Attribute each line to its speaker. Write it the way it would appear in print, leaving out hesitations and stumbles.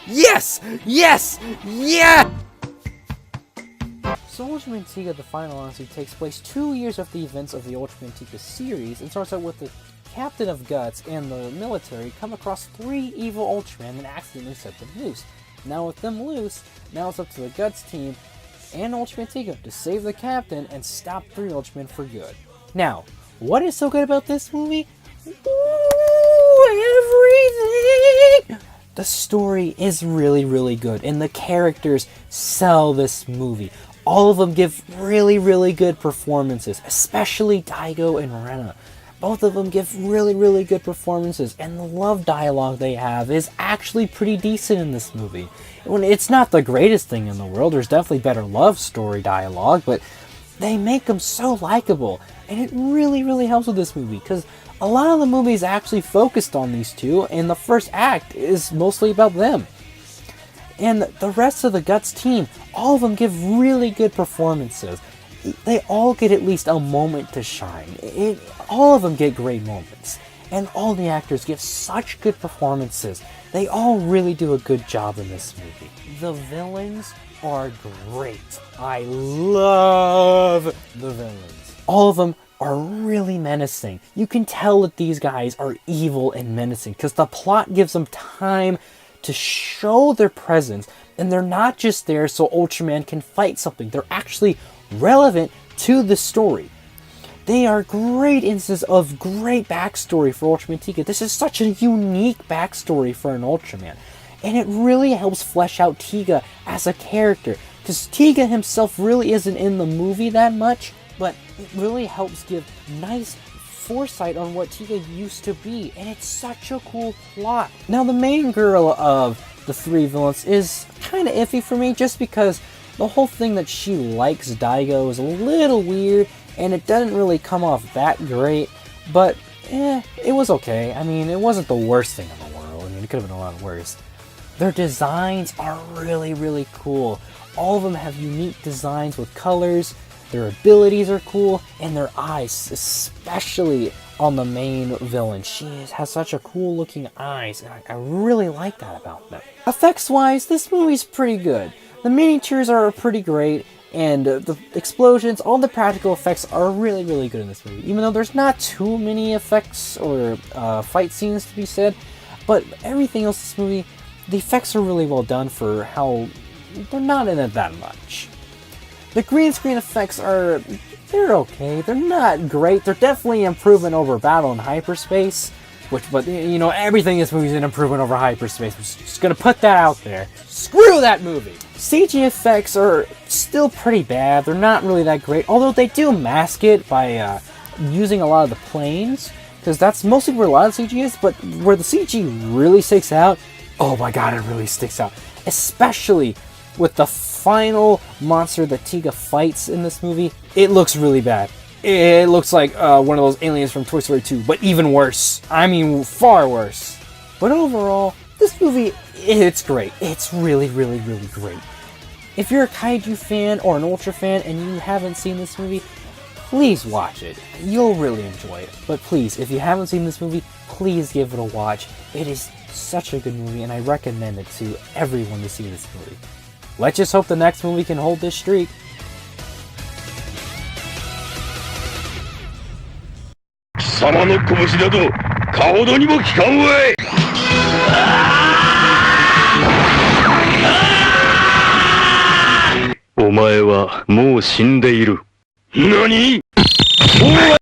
Speaker 1: Yes! Yes! Yeah!
Speaker 2: So Ultraman Tiga, the final Odyssey, takes place 2 years after the events of the Ultraman Tiga series, and starts out with the Captain of Guts and the military come across 3 evil Ultramen and accidentally set them loose. Now with them loose, now it's up to the Guts team and Ultraman Tiga to save the Captain and stop 3 Ultramen for good. Now, what is so good about this movie? Everything! The story is really, really good, and the characters sell this movie. All of them give really, really good performances, especially Daigo and Rena. Both of them give really, really good performances, and the love dialogue they have is actually pretty decent in this movie. It's not the greatest thing in the world, there's definitely better love story dialogue, but they make them so likable, and it really, really helps with this movie, because a lot of the movies actually focused on these two, and the first act is mostly about them. And the rest of the Guts team, all of them give really good performances. They all get at least a moment to shine. All of them get great moments. And all the actors give such good performances. They all really do a good job in this movie. The villains are great. I love the villains. All of them are really menacing. You can tell that these guys are evil and menacing because the plot gives them time to show their presence, and they're not just there so Ultraman can fight something. They're actually relevant to the story. They are great instances of great backstory for Ultraman Tiga. This is such a unique backstory for an Ultraman, and it really helps flesh out Tiga as a character, because Tiga himself really isn't in the movie that much, but it really helps give nice foresight on what Tiga used to be, and it's such a cool plot. Now, the main girl of the 3 villains is kind of iffy for me, just because the whole thing that she likes Daigo is a little weird, and it doesn't really come off that great, but it was okay. I mean, it wasn't the worst thing in the world. I mean, it could have been a lot worse. Their designs are really, really cool. All of them have unique designs with colors. Their abilities are cool, and their eyes, especially on the main villain. She has such a cool looking eyes, and I really like that about them. Effects wise, this movie's pretty good. The miniatures are pretty great, and the explosions, all the practical effects are really, really good in this movie. Even though there's not too many effects or fight scenes to be said, but everything else in this movie, the effects are really well done for how they're not in it that much. The green screen effects they're okay. They're not great. They're definitely an improvement over Battle in Hyperspace, but you know, everything in this movie is an improvement over Hyperspace. I'm just gonna put that out there. Screw that movie! CG effects are still pretty bad. They're not really that great, although they do mask it by using a lot of the planes, because that's mostly where a lot of CG is, but where the CG really sticks out, oh my god, it really sticks out. Especially with the final monster that Tiga fights in this movie, it looks really bad. It looks like one of those aliens from Toy Story 2, but even worse. I mean, far worse. But overall, this movie, it's great. It's really, really, really great. If you're a kaiju fan or an Ultra fan and you haven't seen this movie, please watch it. You'll really enjoy it. But please, if you haven't seen this movie, please give it a watch. It is such a good movie, and I recommend it to everyone to see this movie. Let's just hope the next movie can hold this streak.
Speaker 3: 貴様の拳など顔どにも効かんわい。お前はもう死んでいる。何？お前